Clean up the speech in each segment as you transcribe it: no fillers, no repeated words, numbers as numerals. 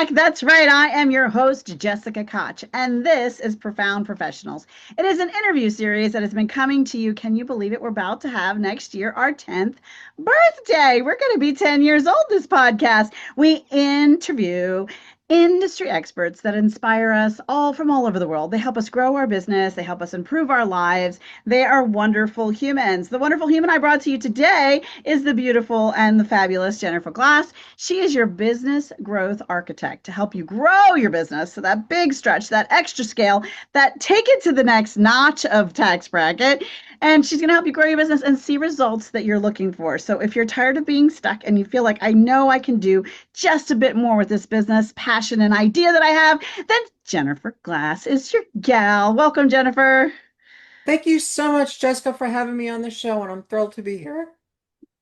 back. That's right. I am your host, Jessica Koch, and this is Profound Professionals. It is an interview series that has been coming to you. Can you believe it? We're about to have next year our 10th birthday. We're going to be 10 years old this podcast. We interview industry experts that inspire us all from all over the world. They help us grow our business, they help us improve our lives. They are wonderful humans. The wonderful human I brought to you today is the beautiful and the fabulous Jennifer Glass. She is your business growth architect to help you grow your business. So that big stretch, that extra scale, that take it to the next notch of tax bracket. And she's going to help you grow your business and see results that you're looking for. So if you're tired of being stuck and you feel like, I know I can do just a bit more with this business passion and idea that I have, then Jennifer Glass is your gal. Welcome, Jennifer. Thank you so much, Jessica, for having me on the show, and I'm thrilled to be here.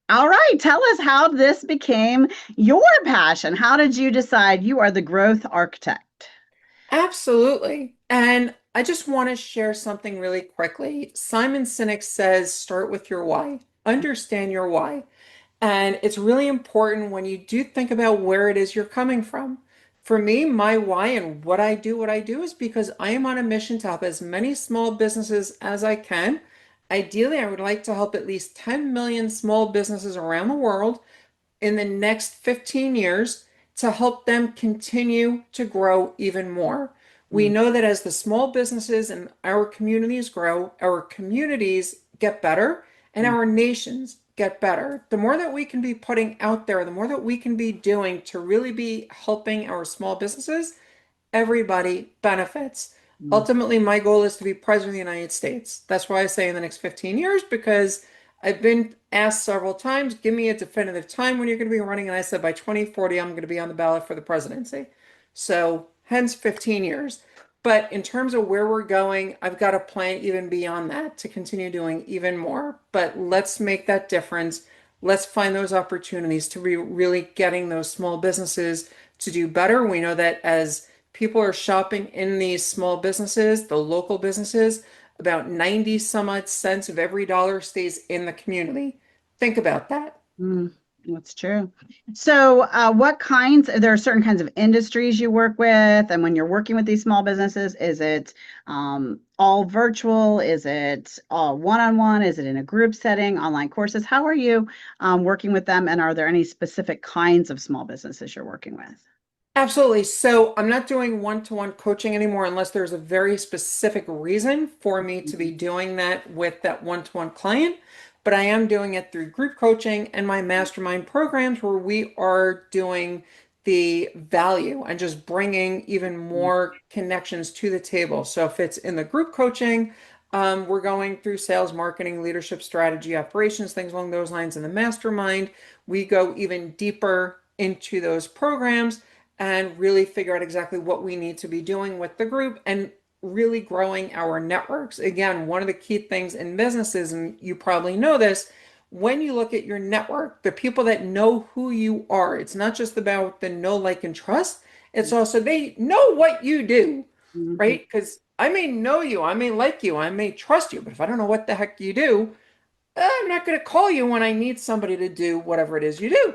All right, tell us how this became your passion. How did you decide you are the growth architect? Absolutely. And I just want to share something really quickly. Simon Sinek says, start with your why. Understand your why. And it's really important when you do think about where it is you're coming from. For me, my why and what I do is because I am on a mission to help as many small businesses as I can. Ideally, I would like to help at least 10 million small businesses around the world in the next 15 years to help them continue to grow even more. We Mm, know that as the small businesses and our communities grow, our communities get better and mm, our nations get better. The more that we can be putting out there, the more that we can be doing to really be helping our small businesses, everybody benefits. mm. Ultimately, my goal is to be president of the United States. That's why I say in the next 15 years, because I've been asked several times, give me a definitive time when you're going to be running. And I said by 2040, I'm going to be on the ballot for the presidency. So hence 15 years. But in terms of where we're going, I've got a plan even beyond that to continue doing even more. But let's make that difference. Let's find those opportunities to be really getting those small businesses to do better. We know that as people are shopping in these small businesses, the local businesses, about 90 some odd cents of every dollar stays in the community. Think about that. Mm, that's true. So, what kinds, there are certain kinds of industries you work with, and when you're working with these small businesses, is it all virtual? Is it all one-on-one? Is it in a group setting, online courses? How are you working with them, and are there any specific kinds of small businesses you're working with? Absolutely. So I'm not doing one-to-one coaching anymore unless there's a very specific reason for me to be doing that with that one-to-one client. But I am doing it through group coaching and my mastermind programs where we are doing the value and just bringing even more connections to the table. So if it's in the group coaching, we're going through sales, marketing, leadership, strategy, operations, things along those lines. In the mastermind, we go even deeper into those programs and really figure out exactly what we need to be doing with the group and really growing our networks. Again, one of the key things in businesses, and you probably know this, when you look at your network, the people that know who you are, it's not just about the know, like, and trust. It's also they know what you do, Mhm, right? Because I may know you, I may like you, I may trust you, but if I don't know what the heck you do, I'm not going to call you when I need somebody to do whatever it is you do.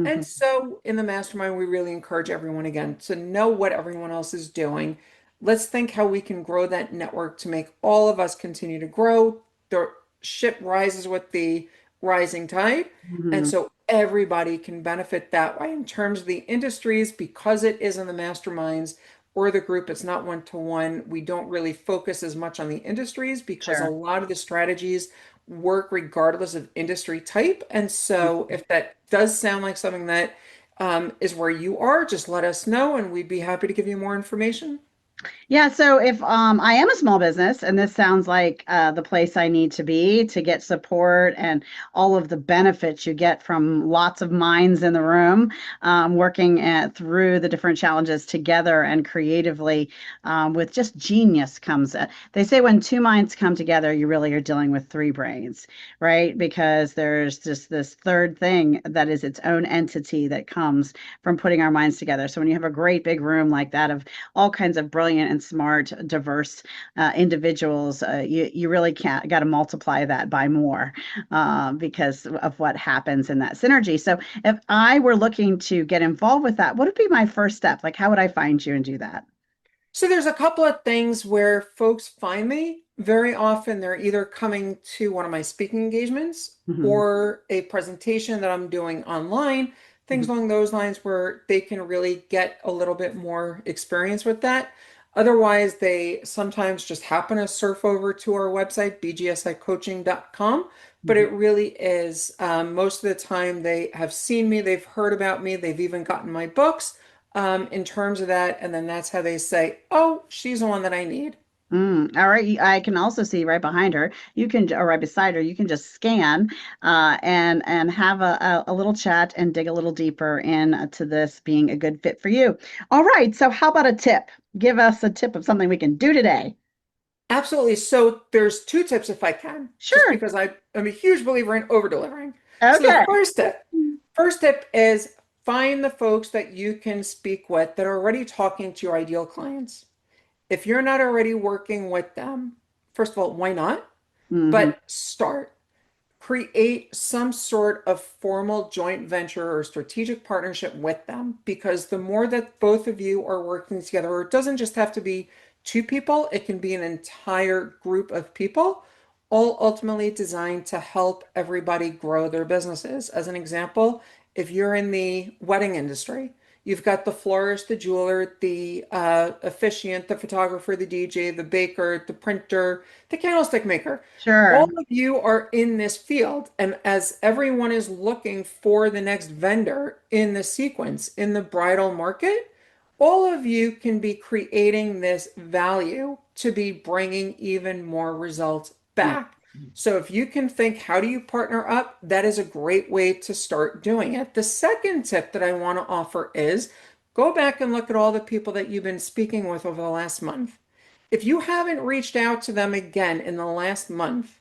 And mhm. so in the mastermind, we really encourage everyone again to know what everyone else is doing. Let's think how we can grow that network to make all of us continue to grow. The ship rises with the rising tide. And Mhm. so everybody can benefit that way. In terms of the industries, because it is in the masterminds or the group, it's not one to one. We don't really focus as much on the industries because a Sure. lot of the strategies work regardless of industry type. And so if that does sound like something that is where you are, just let us know and we'd be happy to give you more information. Yeah, so if I am a small business and this sounds like the place I need to be to get support and all of the benefits you get from lots of minds in the room, working through the different challenges together and creatively with just genius comes. They say when two minds come together, you really are dealing with three brains, right? Because there's just this third thing that is its own entity that comes from putting our minds together. So when you have a great big room like that of all kinds of brilliant brilliant and smart, diverse individuals, you really can't got to multiply that by more because of what happens in that synergy. So if I were looking to get involved with that, what would be my first step? Like, how would I find you and do that? So there's a couple of things where folks find me. Very often they're either coming to one of my speaking engagements Hmm. or a presentation that I'm doing online, things along those lines where they can really get a little bit more experience with that. Otherwise, they sometimes just happen to surf over to our website, bgsicoaching.com. But Hmm. it really is most of the time they have seen me, they've heard about me, they've even gotten my books in terms of that. And then that's how they say, oh, she's the one that I need. All right. I can also see right behind her. You can, or right beside her. You can just scan and have a little chat and dig a little deeper into this being a good fit for you. All right. So, how about a tip? Give us a tip of something we can do today. Absolutely. So there's two tips if I can, just Sure. because I'm a huge believer in over delivering. So the Okay. first tip is find the folks that you can speak with that are already talking to your ideal clients. If you're not already working with them, first of all, why not? Hmm. But start. Create some sort of formal joint venture or strategic partnership with them because the more that both of you are working together, or it doesn't just have to be two people, it can be an entire group of people, all ultimately designed to help everybody grow their businesses. As an example, if you're in the wedding industry, you've got the florist, the jeweler, the officiant, the photographer, the DJ, the baker, the printer, the candlestick maker. All Sure. of you are in this field, and as everyone is looking for the next vendor in the sequence in the bridal market, all of you can be creating this value to be bringing even more results Mm. back. So if you can think, how do you partner up? That is a great way to start doing it. The second tip that I want to offer is go back and look at all the people that you've been speaking with over the last month. If you haven't reached out to them again in the last month,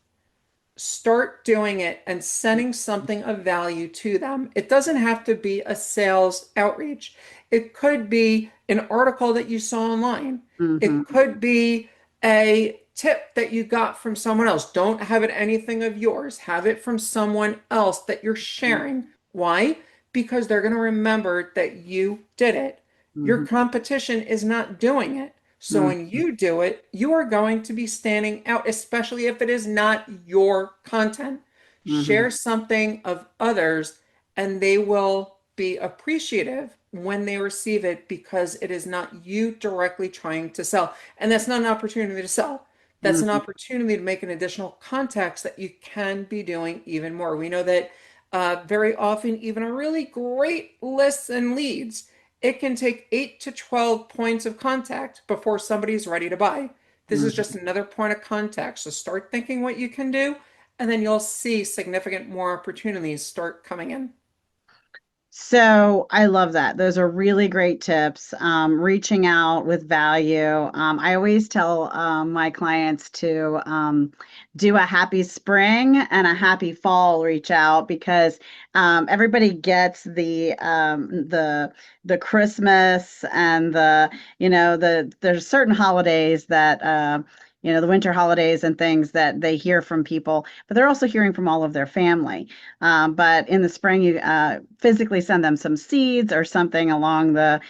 start doing it and sending something of value to them. It doesn't have to be a sales outreach. It could be an article that you saw online. It Hmm. could be a tip that you got from someone else. Don't have it anything of yours. Have it from someone else that you're sharing. Why? Because they're going to remember that you did it. Your Hmm. competition is not doing it. So Hmm. when you do it, you are going to be standing out, especially if it is not your content. Hmm. Share something of others, and they will be appreciative when they receive it because it is not you directly trying to sell. And that's not an opportunity to sell. That's an Hmm. opportunity to make an additional contacts that you can be doing even more. We know that very often, even a really great list and leads, it can take 8 to 12 points of contact before somebody's ready to buy. This is Hmm. just another point of contact. So start thinking what you can do, and then you'll see significant more opportunities start coming in. So I love that. Those are really great tips. Reaching out with value. I always tell my clients to do a happy spring and a happy fall reach out because everybody gets the Christmas and there's certain holidays that the winter holidays and things that they hear from people, but they're also hearing from all of their family. But in the spring, you physically send them some seeds or something along the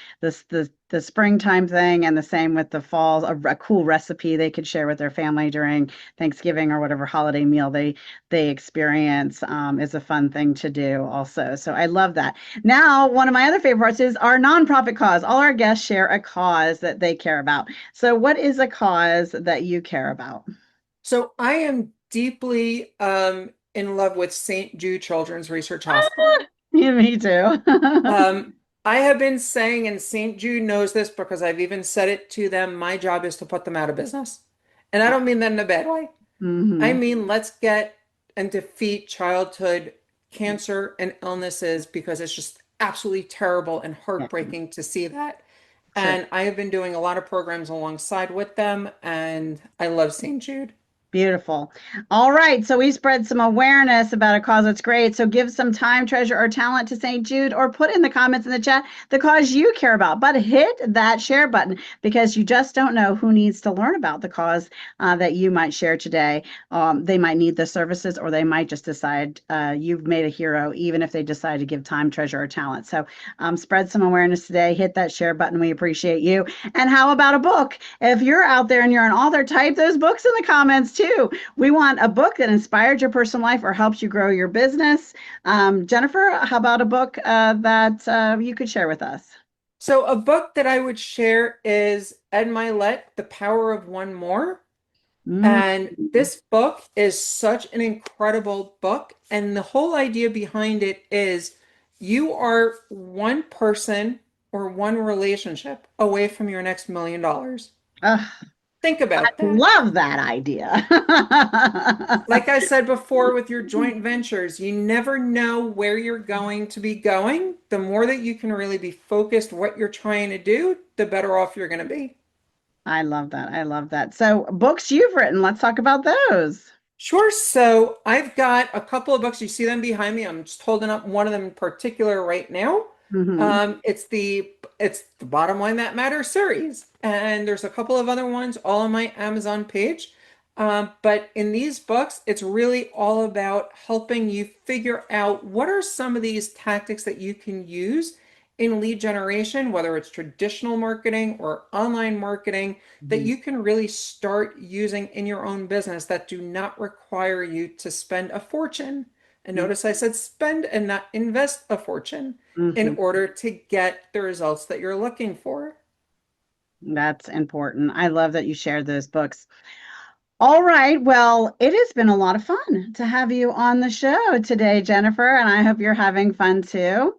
springtime thing, and the same with the fall. A cool recipe they could share with their family during Thanksgiving or whatever holiday meal they experience is a fun thing to do also. So I love that. Now, one of my other favorite parts is our nonprofit cause. All our guests share a cause that they care about. So, what is a cause that you care about? So I am deeply in love with St. Jude Children's Research Hospital. Yeah, me too. Um, I have been saying, and St. Jude knows this because I've even said it to them, my job is to put them out of business. And I don't mean that in a bad way. I Hmm. mean, let's get and defeat childhood cancer and illnesses because it's just absolutely terrible and Yeah, heartbreaking to see that. sure. And I have been doing a lot of programs alongside with them, and I love St. Jude. Beautiful. All right. So we spread some awareness about a cause that's great. So give some time, treasure, or talent to St. Jude, or put in the comments in the chat the cause you care about. But hit that share button because you just don't know who needs to learn about the cause that you might share today. They might need the services, or they might just decide you've made a hero, even if they decide to give time, treasure, or talent. So spread some awareness today. Hit that share button. We appreciate you. And how about a book? If you're out there and you're an author, type those books in the comments too. We want a book that inspired your personal life or helps you grow your business. Jennifer, how about a book that you could share with us? So a book that I would share is Ed Milet, The Power of One More. Mm, And this book is such an incredible book. And the whole idea behind it is you are one person or one relationship away from your next $1 million. I Think about that. love that idea. Like I said before with your joint ventures, you never know where you're going to be going. The more that you can really be focused what you're trying to do, the better off you're going to be. I love that. I love that. So, books you've written, let's talk about those. Sure. So I've got a couple of books. You see them behind me. I'm just holding up one of them in particular right now. Hmm. It's the Bottom Line That Matters series, and there's a couple of other ones all on my Amazon page. But in these books, it's really all about helping you figure out what are some of these tactics that you can use in lead generation, whether it's traditional marketing or online marketing, that you can really start using in your own business that do not require you to spend a fortune. And notice I said spend and not invest a fortune in Hmm. order to get the results that you're looking for. That's important. I love that you shared those books. All right. Well, it has been a lot of fun to have you on the show today, Jennifer, and I hope you're having fun too.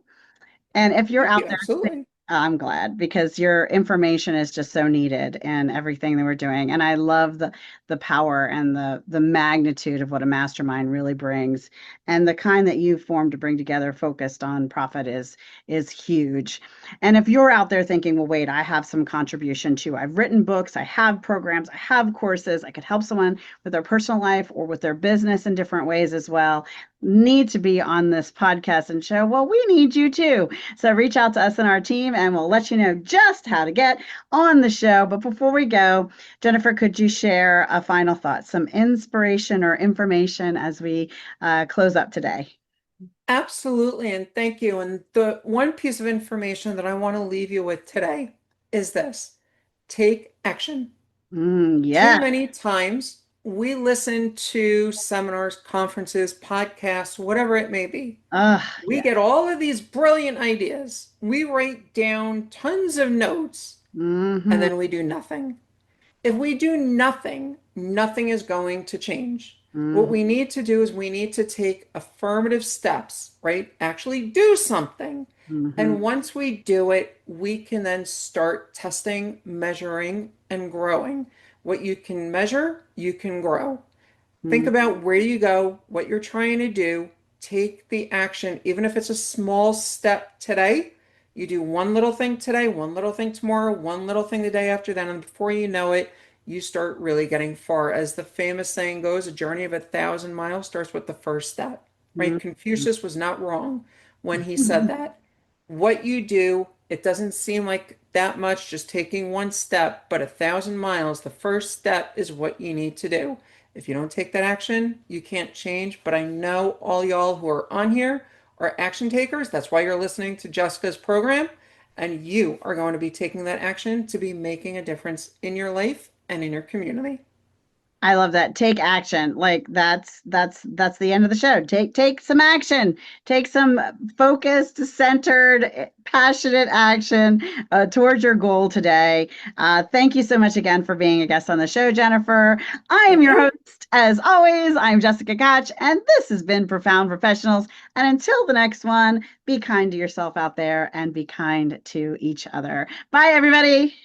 And if you're Thank out you. there, Absolutely. I'm glad because your information is just so needed in everything that we're doing. And I love the power and the magnitude of what a mastermind really brings. And the kind that you formed to bring together focused on profit is huge. And if you're out there thinking, well, wait, I have some contribution too. I've written books, I have programs, I have courses, I could help someone with their personal life or with their business in different ways as well. Need to be on this podcast and show, well, we need you too. So reach out to us and our team, and we'll let you know just how to get on the show. But before we go, Jennifer, could you share a final thought, some inspiration or information as we close up today? Absolutely. And thank you. And the one piece of information that I want to leave you with today is this: take action. Too Yeah. many times we listen to seminars, conferences, podcasts, whatever it may be. We Yeah. get all of these brilliant ideas. We write down tons of notes and Hmm. then we do nothing. If we do nothing, nothing is going to change. What Hmm. we need to do is we need to take affirmative steps, right? Actually do something. Hmm. And once we do it, we can then start testing, measuring, and growing. What you can measure, you can grow. Think Hmm. about where you go, what you're trying to do, take the action, even if it's a small step today. You do one little thing today, one little thing tomorrow, one little thing the day after that, and before you know it, you start really getting far. As the famous saying goes, a journey of 1,000 miles starts with the first step, right? Confucius was not wrong when he said that. What you do, it doesn't seem like that much, just taking one step, but 1,000 miles, the first step is what you need to do. If you don't take that action, you can't change. But I know all y'all who are on here are action takers. That's why you're listening to Jessica's program. And you are going to be taking that action to be making a difference in your life and in your community. I love that. Take action. Like that's the end of the show. Take some action. Take some focused, centered, passionate action towards your goal today. Thank you so much again for being a guest on the show, Jennifer. I am Thank your you. host, as always. I'm Jessica Koch, and this has been Profound Professionals. And until the next one, be kind to yourself out there and be kind to each other. Bye, everybody.